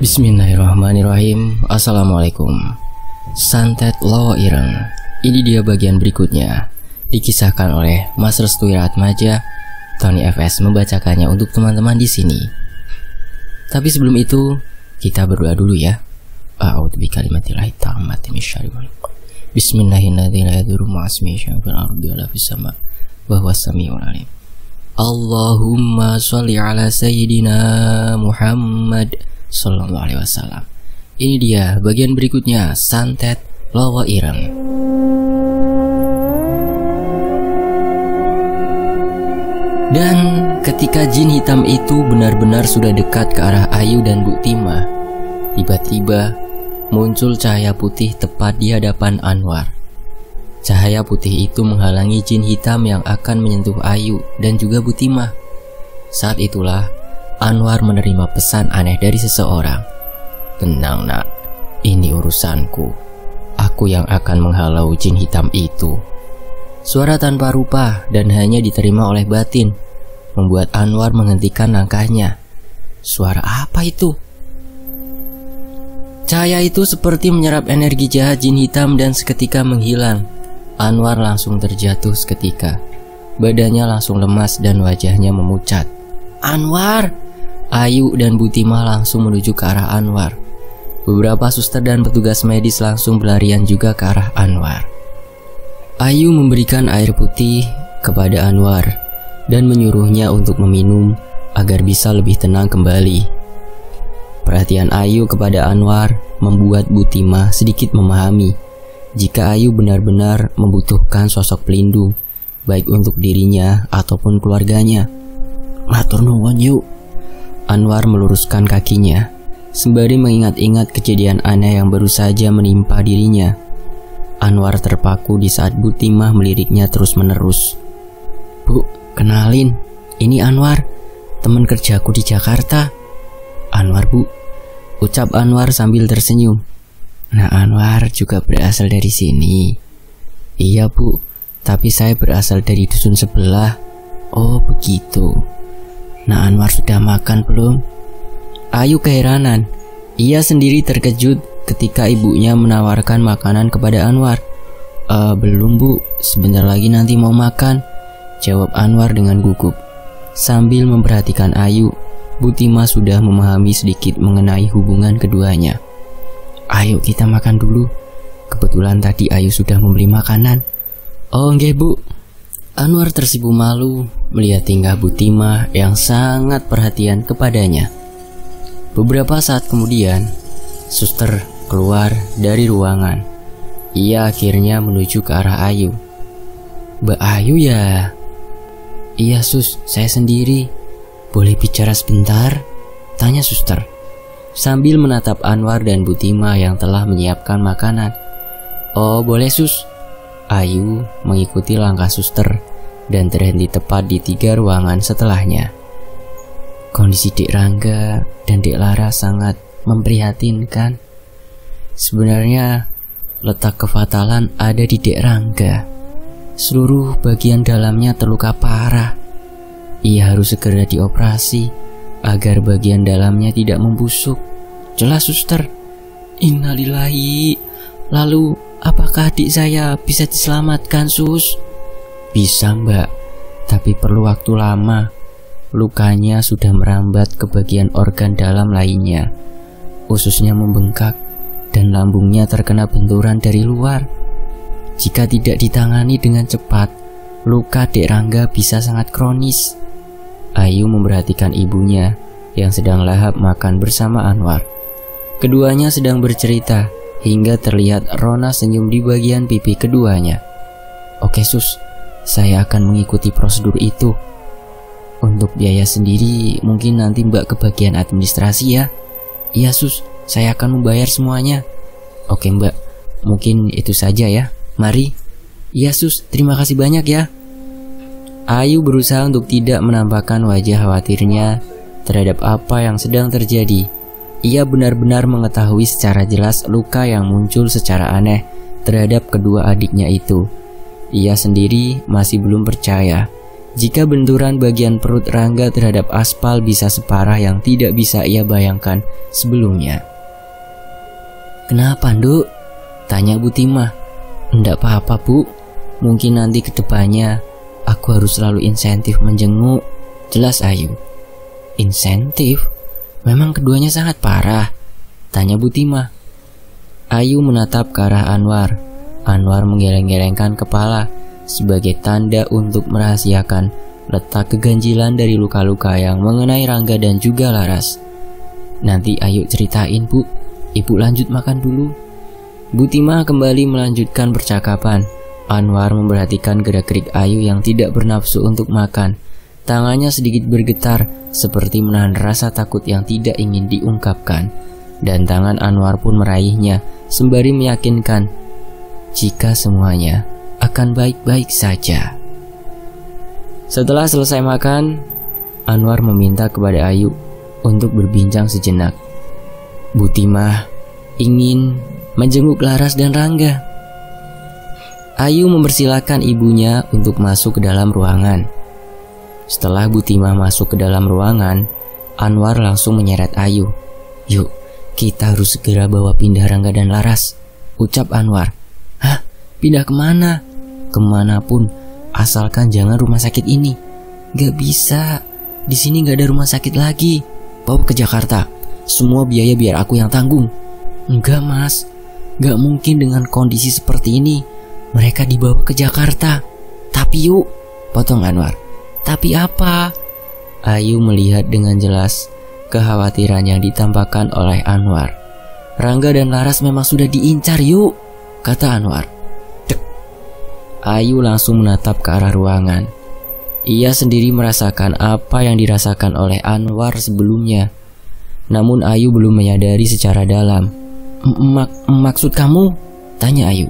Bismillahirrahmanirrahim. Assalamualaikum. Santet Lawa Ireng. Ini dia bagian berikutnya. Dikisahkan oleh Mas Restuy Ratmaja. Tony FS membacakannya untuk teman-teman di sini. Tapi sebelum itu, kita berdoa dulu ya. A'udzu bikalimatillahi tammati min syarri ma khalaq. Bismillahirrahmanirrahim. Bahwa samiul alim. Allahumma sholli ala sayyidina Muhammad sallallahu alaihi wasallam. Ini dia bagian berikutnya, Santet Lawa Ireng. Dan ketika jin hitam itu benar-benar sudah dekat ke arah Ayu dan Bu Timah, tiba-tiba muncul cahaya putih tepat di hadapan Anwar. Cahaya putih itu menghalangi jin hitam yang akan menyentuh Ayu dan juga Bu Timah. Saat itulah Anwar menerima pesan aneh dari seseorang. Tenang nak, ini urusanku. Aku yang akan menghalau jin hitam itu. Suara tanpa rupa dan hanya diterima oleh batin membuat Anwar menghentikan langkahnya. Suara apa itu? Cahaya itu seperti menyerap energi jahat jin hitam dan seketika menghilang. Anwar langsung terjatuh seketika. Badannya langsung lemas dan wajahnya memucat. Anwar! Ayu dan Bu Timah langsung menuju ke arah Anwar. Beberapa suster dan petugas medis langsung berlarian juga ke arah Anwar. Ayu memberikan air putih kepada Anwar dan menyuruhnya untuk meminum agar bisa lebih tenang kembali. Perhatian Ayu kepada Anwar membuat Bu Timah sedikit memahami jika Ayu benar-benar membutuhkan sosok pelindung, baik untuk dirinya ataupun keluarganya. Matur nuwun yuk. Anwar meluruskan kakinya sembari mengingat-ingat kejadian aneh yang baru saja menimpa dirinya. Anwar terpaku di saat Bu Timah meliriknya terus-menerus. Bu, kenalin, ini Anwar, teman kerjaku di Jakarta. Anwar bu, ucap Anwar sambil tersenyum. Nah Anwar juga berasal dari sini. Iya bu, tapi saya berasal dari dusun sebelah. Oh begitu. Nah Anwar sudah makan belum? Ayu keheranan. Ia sendiri terkejut ketika ibunya menawarkan makanan kepada Anwar. Belum bu, sebentar lagi nanti mau makan, jawab Anwar dengan gugup. Sambil memperhatikan Ayu, Bu Timah sudah memahami sedikit mengenai hubungan keduanya. Ayo kita makan dulu. Kebetulan tadi Ayu sudah membeli makanan. Oh nggih bu. Anwar tersipu malu melihat tingkah Bu Timah yang sangat perhatian kepadanya. Beberapa saat kemudian, suster keluar dari ruangan. Ia akhirnya menuju ke arah Ayu. Mbak Ayu ya? Iya sus, saya sendiri. Boleh bicara sebentar? Tanya suster sambil menatap Anwar dan Bu Timah yang telah menyiapkan makanan. Oh boleh sus. Ayu mengikuti langkah suster dan terhenti tepat di 3 ruangan setelahnya. Kondisi Dek Rangga dan Dek Lara sangat memprihatinkan. Sebenarnya letak kefatalan ada di Dek Rangga. Seluruh bagian dalamnya terluka parah. Ia harus segera dioperasi agar bagian dalamnya tidak membusuk. Jelas suster. Innalillahi. Lalu apakah adik saya bisa diselamatkan sus? Bisa mbak, tapi perlu waktu lama. Lukanya sudah merambat ke bagian organ dalam lainnya. Ususnya membengkak dan lambungnya terkena benturan dari luar. Jika tidak ditangani dengan cepat, luka Dek Rangga bisa sangat kronis. Ayu memperhatikan ibunya yang sedang lahap makan bersama Anwar. Keduanya sedang bercerita hingga terlihat rona senyum di bagian pipi keduanya. Oke sus, saya akan mengikuti prosedur itu. Untuk biaya sendiri mungkin nanti mbak ke bagian administrasi ya. Iya sus, saya akan membayar semuanya. Oke mbak, mungkin itu saja ya. Mari. Iya sus, terima kasih banyak ya. Ayu berusaha untuk tidak menampakkan wajah khawatirnya terhadap apa yang sedang terjadi. Ia benar-benar mengetahui secara jelas luka yang muncul secara aneh terhadap kedua adiknya itu. Ia sendiri masih belum percaya jika benturan bagian perut Rangga terhadap aspal bisa separah yang tidak bisa ia bayangkan sebelumnya. "Kenapa, Nduk?" tanya Bu Timah. "Ndak apa-apa, Bu. Mungkin nanti ke depannya aku harus selalu insentif menjenguk," jelas Ayu. "Insentif? Memang keduanya sangat parah?" tanya Bu Timah. Ayu menatap ke arah Anwar. Anwar menggeleng-gelengkan kepala sebagai tanda untuk merahasiakan letak keganjilan dari luka-luka yang mengenai Rangga dan juga Laras. "Nanti Ayu ceritain, Bu. Ibu lanjut makan dulu." Bu Timah kembali melanjutkan percakapan. Anwar memperhatikan gerak-gerik Ayu yang tidak bernafsu untuk makan. Tangannya sedikit bergetar seperti menahan rasa takut yang tidak ingin diungkapkan. Dan tangan Anwar pun meraihnya sembari meyakinkan jika semuanya akan baik-baik saja. Setelah selesai makan, Anwar meminta kepada Ayu untuk berbincang sejenak. Bu Timah ingin menjenguk Laras dan Rangga. Ayu mempersilahkan ibunya untuk masuk ke dalam ruangan. Setelah Bu Timah masuk ke dalam ruangan, Anwar langsung menyeret Ayu. "Yuk, kita harus segera bawa pindah Rangga dan Laras," ucap Anwar. "Hah? Pindah kemana?" "Kemanapun, asalkan jangan rumah sakit ini." "Gak bisa, di sini gak ada rumah sakit lagi." "Bawa ke Jakarta, semua biaya biar aku yang tanggung." "Enggak Mas, gak mungkin dengan kondisi seperti ini mereka dibawa ke Jakarta." "Tapi yuk," potong Anwar. "Tapi apa?" Ayu melihat dengan jelas kekhawatiran yang ditampakkan oleh Anwar. "Rangga dan Laras memang sudah diincar, yuk," kata Anwar. Dek. Ayu langsung menatap ke arah ruangan. Ia sendiri merasakan apa yang dirasakan oleh Anwar sebelumnya. Namun Ayu belum menyadari secara dalam. Maksud kamu?" tanya Ayu.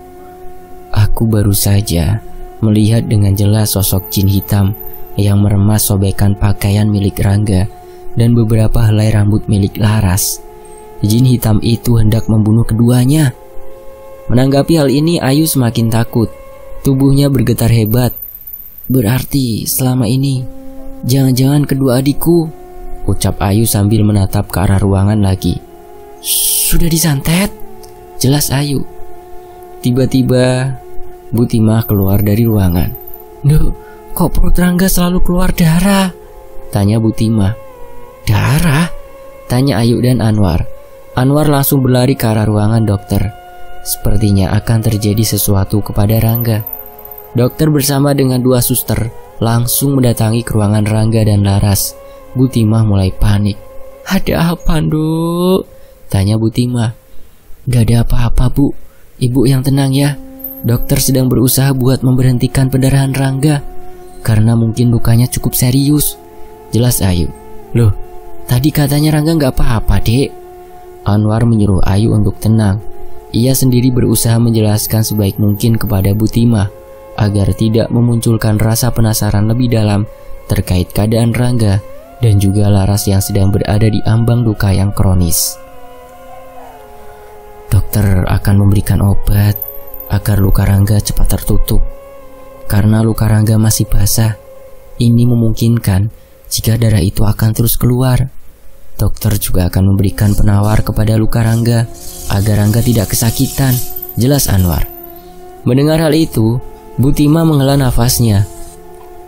"Aku baru saja melihat dengan jelas sosok jin hitam yang meremas sobekan pakaian milik Rangga dan beberapa helai rambut milik Laras. Jin hitam itu hendak membunuh keduanya." Menanggapi hal ini, Ayu semakin takut. Tubuhnya bergetar hebat. "Berarti selama ini jangan-jangan kedua adikku," ucap Ayu sambil menatap ke arah ruangan lagi. "Sudah disantet," jelas Ayu. Tiba-tiba Bu Timah keluar dari ruangan. "Duh, kok perut Rangga selalu keluar darah?" tanya Bu Timah. "Darah?" tanya Ayu dan Anwar. Anwar langsung berlari ke arah ruangan dokter. Sepertinya akan terjadi sesuatu kepada Rangga. Dokter bersama dengan 2 suster langsung mendatangi ke ruangan Rangga dan Laras. Bu Timah mulai panik. "Ada apa, Nduk?" tanya Bu Timah. "Gak ada apa-apa, Bu. Ibu yang tenang ya. Dokter sedang berusaha buat memberhentikan pendarahan Rangga karena mungkin lukanya cukup serius," jelas Ayu. "Loh, tadi katanya Rangga gak apa-apa, Dek." Anwar menyuruh Ayu untuk tenang. Ia sendiri berusaha menjelaskan sebaik mungkin kepada Bu Timah agar tidak memunculkan rasa penasaran lebih dalam terkait keadaan Rangga dan juga Laras yang sedang berada di ambang luka yang kronis. "Dokter akan memberikan obat agar luka Rangga cepat tertutup. Karena luka Rangga masih basah, ini memungkinkan jika darah itu akan terus keluar. Dokter juga akan memberikan penawar kepada luka Rangga agar Rangga tidak kesakitan," jelas Anwar. Mendengar hal itu, Bu Timah menghela nafasnya.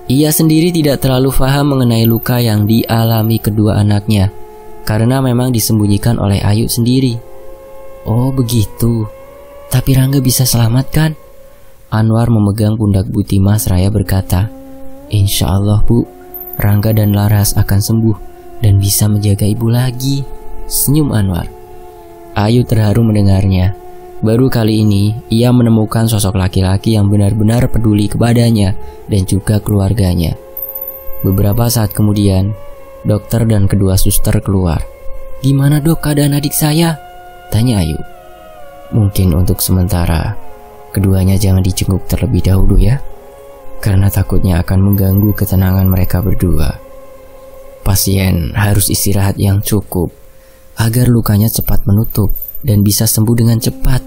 Ia sendiri tidak terlalu paham mengenai luka yang dialami kedua anaknya karena memang disembunyikan oleh Ayu sendiri. "Oh begitu, tapi Rangga bisa selamat kan?" Anwar memegang pundak Bu Timah seraya berkata, "Insya Allah, Bu, Rangga dan Laras akan sembuh dan bisa menjaga ibu lagi," senyum Anwar. Ayu terharu mendengarnya. Baru kali ini ia menemukan sosok laki-laki yang benar-benar peduli kepadanya dan juga keluarganya. Beberapa saat kemudian, dokter dan kedua suster keluar. "Gimana dok keadaan adik saya?" tanya Ayu. "Mungkin untuk sementara keduanya jangan dijenguk terlebih dahulu ya, karena takutnya akan mengganggu ketenangan mereka berdua. Pasien harus istirahat yang cukup agar lukanya cepat menutup dan bisa sembuh dengan cepat,"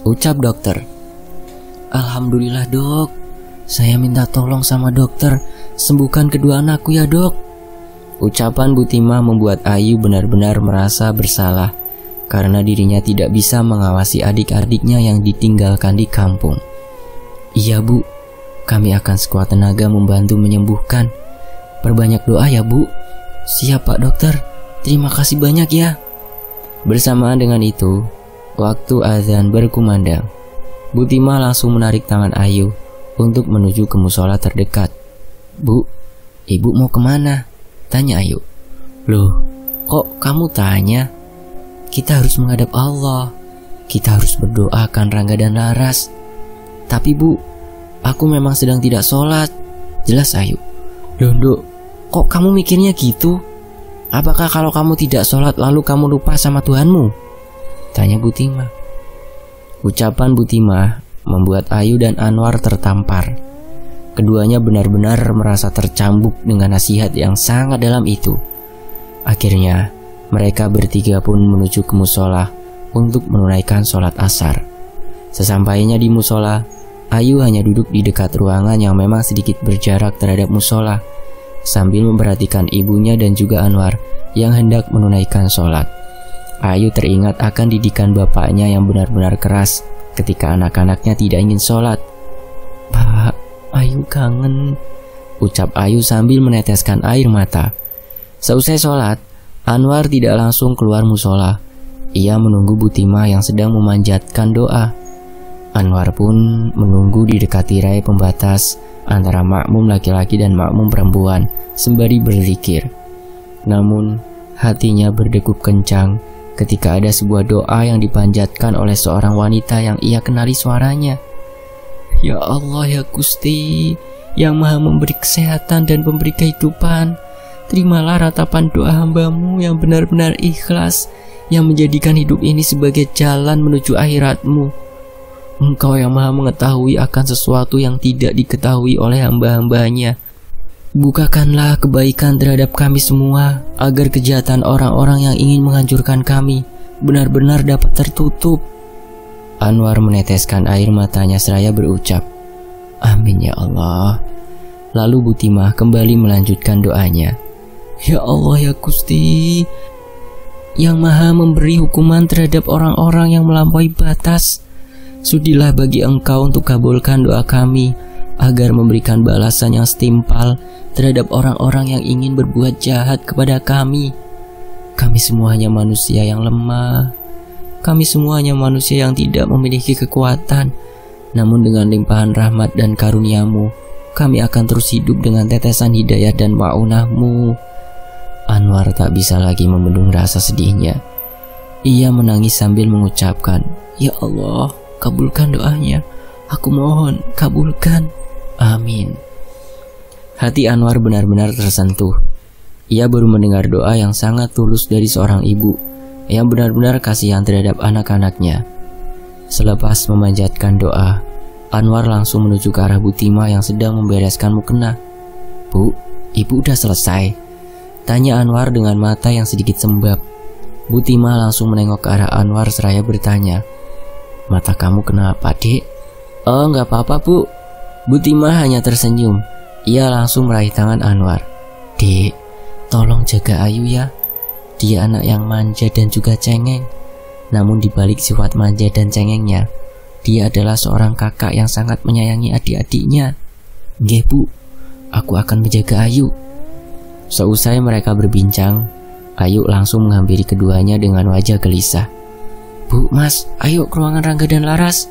ucap dokter. "Alhamdulillah dok, Saya minta tolong sama dokter, sembuhkan kedua anakku ya dok. Ucapan Bu Timah membuat Ayu benar-benar merasa bersalah karena dirinya tidak bisa mengawasi adik-adiknya yang ditinggalkan di kampung. Iya bu, kami akan sekuat tenaga membantu menyembuhkan. Perbanyak doa ya bu. Siap pak dokter, terima kasih banyak ya. Bersamaan dengan itu, waktu azan berkumandang, Bu Timah langsung menarik tangan Ayu untuk menuju ke musola terdekat. Bu, ibu mau kemana? Tanya Ayu. Loh, kok kamu tanya? Kita harus menghadap Allah. Kita harus berdoakan Rangga dan Laras. Tapi bu, aku memang sedang tidak sholat. Jelas Ayu. Loh Dok, kok kamu mikirnya gitu? Apakah kalau kamu tidak sholat lalu kamu lupa sama Tuhanmu? Tanya Bu Timah. Ucapan Bu Timah membuat Ayu dan Anwar tertampar. Keduanya benar-benar merasa tercambuk dengan nasihat yang sangat dalam itu. Akhirnya, mereka bertiga pun menuju ke musola untuk menunaikan sholat asar. Sesampainya di musola, Ayu hanya duduk di dekat ruangan yang memang sedikit berjarak terhadap musola, sambil memperhatikan ibunya dan juga Anwar yang hendak menunaikan sholat. Ayu teringat akan didikan bapaknya yang benar-benar keras ketika anak-anaknya tidak ingin sholat. Pak, Ayu kangen, ucap Ayu sambil meneteskan air mata. Seusai sholat, Anwar tidak langsung keluar musola. Ia menunggu Bu Timah yang sedang memanjatkan doa. Anwar pun menunggu di dekat tirai pembatas antara makmum laki-laki dan makmum perempuan sembari berzikir. Namun, hatinya berdegup kencang ketika ada sebuah doa yang dipanjatkan oleh seorang wanita yang ia kenali suaranya. Ya Allah ya Gusti, yang maha memberi kesehatan dan memberi kehidupan, terimalah ratapan doa hamba-Mu yang benar-benar ikhlas, yang menjadikan hidup ini sebagai jalan menuju akhirat-Mu. Engkau yang maha mengetahui akan sesuatu yang tidak diketahui oleh hamba-hambanya. Bukakanlah kebaikan terhadap kami semua, agar kejahatan orang-orang yang ingin menghancurkan kami benar-benar dapat tertutup. Anwar meneteskan air matanya seraya berucap, Amin ya Allah. Lalu Bu Timah kembali melanjutkan doanya. Ya Allah ya Gusti, yang maha memberi hukuman terhadap orang-orang yang melampaui batas, sudilah bagi Engkau untuk kabulkan doa kami, agar memberikan balasan yang setimpal terhadap orang-orang yang ingin berbuat jahat kepada kami. Kami semuanya manusia yang lemah. Kami semuanya manusia yang tidak memiliki kekuatan. Namun dengan limpahan rahmat dan karunia-Mu, kami akan terus hidup dengan tetesan hidayah dan ma'unah-Mu. Anwar tak bisa lagi membendung rasa sedihnya. Ia menangis sambil mengucapkan, Ya Allah, kabulkan doanya. Aku mohon, kabulkan. Amin. Hati Anwar benar-benar tersentuh. Ia baru mendengar doa yang sangat tulus dari seorang ibu yang benar-benar kasihan terhadap anak-anaknya. Selepas memanjatkan doa, Anwar langsung menuju ke arah Bu Timah yang sedang membereskan mukena. Bu, ibu udah selesai? Tanya Anwar dengan mata yang sedikit sembab. Bu Timah langsung menengok ke arah Anwar seraya bertanya, Mata kamu kenapa, Dek? Oh, nggak apa-apa, Bu. Bu Timah hanya tersenyum. Ia langsung meraih tangan Anwar. Dek, tolong jaga Ayu ya. Dia anak yang manja dan juga cengeng. Namun dibalik sifat manja dan cengengnya, dia adalah seorang kakak yang sangat menyayangi adik-adiknya. Nggih Bu, aku akan menjaga Ayu. Seusai mereka berbincang, Ayu langsung menghampiri keduanya dengan wajah gelisah. Bu, Mas, ayo ke ruangan Rangga dan Laras.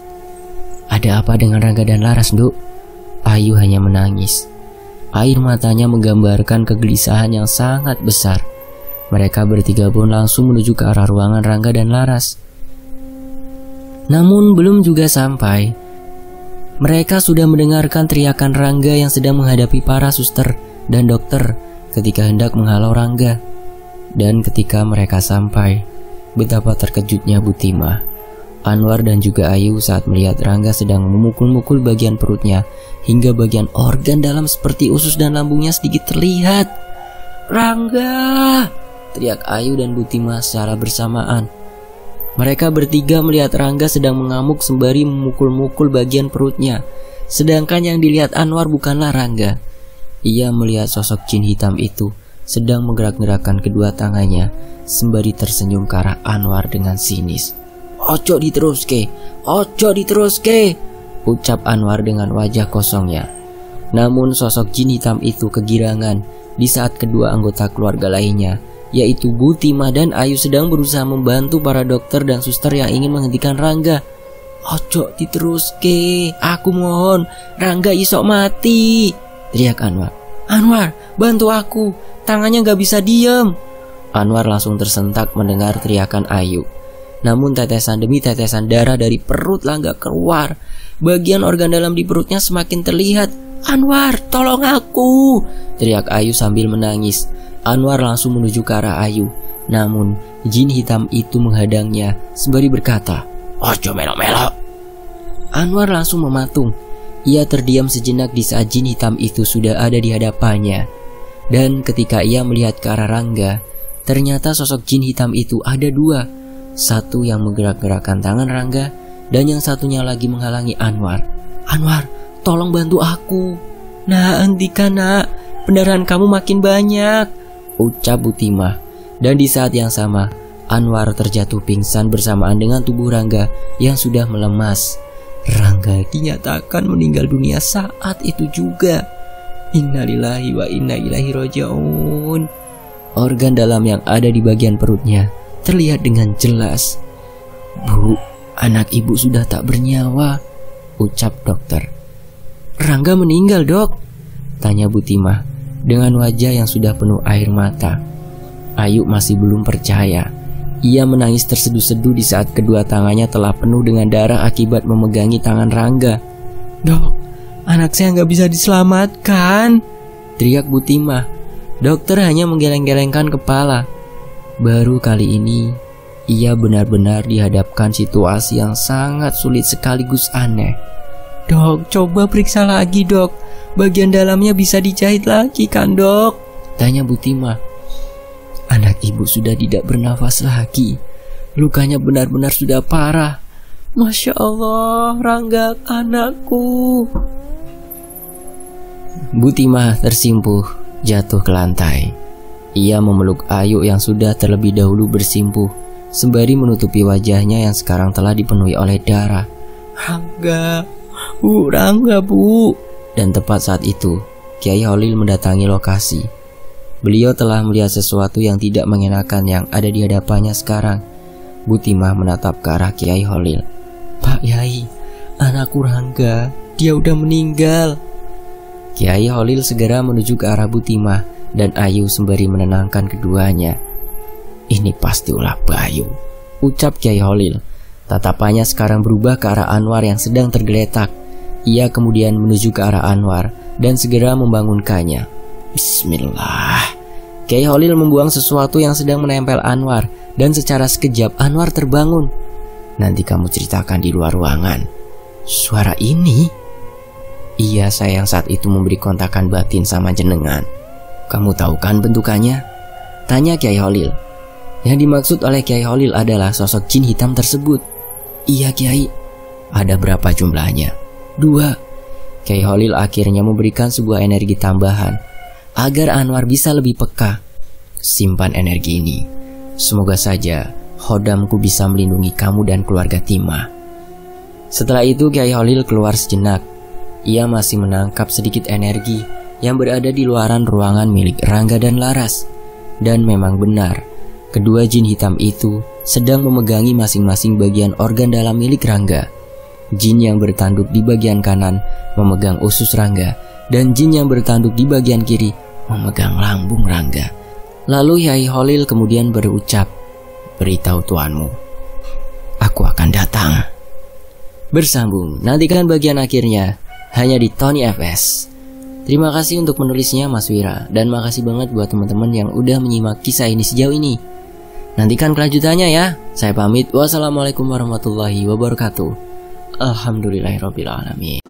Ada apa dengan Rangga dan Laras, Nduk? Ayu hanya menangis. Air matanya menggambarkan kegelisahan yang sangat besar. Mereka bertiga pun langsung menuju ke arah ruangan Rangga dan Laras. Namun belum juga sampai, mereka sudah mendengarkan teriakan Rangga yang sedang menghadapi para suster dan dokter ketika hendak menghalau Rangga. Dan ketika mereka sampai, betapa terkejutnya Bu Timah, Anwar dan juga Ayu saat melihat Rangga sedang memukul-mukul bagian perutnya hingga bagian organ dalam seperti usus dan lambungnya sedikit terlihat. Rangga! Teriak Ayu dan Bu Timah secara bersamaan. Mereka bertiga melihat Rangga sedang mengamuk sembari memukul-mukul bagian perutnya Sedangkan yang dilihat Anwar bukanlah Rangga. Ia melihat sosok jin hitam itu sedang menggerak-gerakkan kedua tangannya sembari tersenyum ke arah Anwar dengan sinis. "Ojo diteruske, ucap Anwar dengan wajah kosongnya. Namun sosok jin hitam itu kegirangan di saat kedua anggota keluarga lainnya, yaitu Bu Timah dan Ayu, sedang berusaha membantu para dokter dan suster yang ingin menghentikan Rangga. "Ojo diteruske, aku mohon, Rangga isok mati," teriak Anwar. "Anwar, bantu aku, tangannya gak bisa diem." Anwar langsung tersentak mendengar teriakan Ayu. Namun tetesan demi tetesan darah dari perut Rangga keluar. Bagian organ dalam di perutnya semakin terlihat. "Anwar, tolong aku," teriak Ayu sambil menangis. Anwar langsung menuju ke arah Ayu. Namun jin hitam itu menghadangnya sembari berkata, "Ojo melo-melo." Anwar langsung mematung. Ia terdiam sejenak di saat jin hitam itu sudah ada di hadapannya. Dan ketika ia melihat ke arah Rangga, ternyata sosok jin hitam itu ada dua. Satu yang menggerak-gerakkan tangan Rangga, dan yang satunya lagi menghalangi Anwar. "Anwar, tolong bantu aku." "Nah, hentikan nak, pendarahan kamu makin banyak," ucap Bu Timah. Dan di saat yang sama, Anwar terjatuh pingsan bersamaan dengan tubuh Rangga yang sudah melemas. Rangga dinyatakan meninggal dunia saat itu juga. Innalillahi wa inna ilaihi raji'un. Organ dalam yang ada di bagian perutnya terlihat dengan jelas. "Bu, anak ibu sudah tak bernyawa," ucap dokter. "Rangga meninggal, Dok?" tanya Bu Timah dengan wajah yang sudah penuh air mata. Ayu masih belum percaya. Ia menangis terseduh-seduh di saat kedua tangannya telah penuh dengan darah akibat memegangi tangan Rangga. "Dok, anak saya nggak bisa diselamatkan," teriak Bu Timah. Dokter hanya menggeleng-gelengkan kepala. Baru kali ini ia benar-benar dihadapkan situasi yang sangat sulit sekaligus aneh. "Dok, coba periksa lagi, Dok. Bagian dalamnya bisa dijahit lagi kan, Dok?" tanya Bu Timah. Anak ibu sudah tidak bernafas lagi. Lukanya benar-benar sudah parah. "Masya Allah, Rangga anakku." Bu Timah tersimpuh jatuh ke lantai. Ia memeluk Ayu yang sudah terlebih dahulu bersimpuh, sembari menutupi wajahnya yang sekarang telah dipenuhi oleh darah. "Rangga, Bu, Rangga, Bu." Dan tepat saat itu, Kiai Holil mendatangi lokasi. Beliau telah melihat sesuatu yang tidak mengenakan yang ada di hadapannya sekarang. Bu Timah menatap ke arah Kiai Holil. "Pak Yai, anakku Rangga, dia udah meninggal." Kiai Holil segera menuju ke arah Bu Timah dan Ayu sembari menenangkan keduanya. "Ini pasti ulah Bayu," ucap Kiai Holil. Tatapannya sekarang berubah ke arah Anwar yang sedang tergeletak. Ia kemudian menuju ke arah Anwar dan segera membangunkannya. "Bismillah." Kiai Holil membuang sesuatu yang sedang menempel Anwar, dan secara sekejap Anwar terbangun. "Nanti kamu ceritakan di luar ruangan." "Suara ini?" "Iya, saya yang saat itu memberi kontakan batin sama jenengan." "Kamu tahu kan bentukannya?" tanya Kiai Holil. Yang dimaksud oleh Kiai Holil adalah sosok jin hitam tersebut. "Iya Kiai." "Ada berapa jumlahnya?" "2." Kiai Holil akhirnya memberikan sebuah energi tambahan agar Anwar bisa lebih peka. "Simpan energi ini. Semoga saja Khodamku bisa melindungi kamu dan keluarga Timah." Setelah itu Kiai Holil keluar sejenak. Ia masih menangkap sedikit energi yang berada di luaran ruangan milik Rangga dan Laras. Dan memang benar, kedua jin hitam itu sedang memegangi masing-masing bagian organ dalam milik Rangga. Jin yang bertanduk di bagian kanan memegang usus Rangga, dan jin yang bertanduk di bagian kiri memegang lambung Rangga. Lalu Kiai Holil kemudian berucap, "Beritahu tuanmu, aku akan datang." Bersambung, nantikan bagian akhirnya hanya di Tony FS. Terima kasih untuk menulisnya Mas Wira, dan makasih banget buat teman-teman yang udah menyimak kisah ini sejauh ini. Nantikan kelanjutannya ya. Saya pamit. Wassalamualaikum warahmatullahi wabarakatuh. Alhamdulillahirrabbilalamin.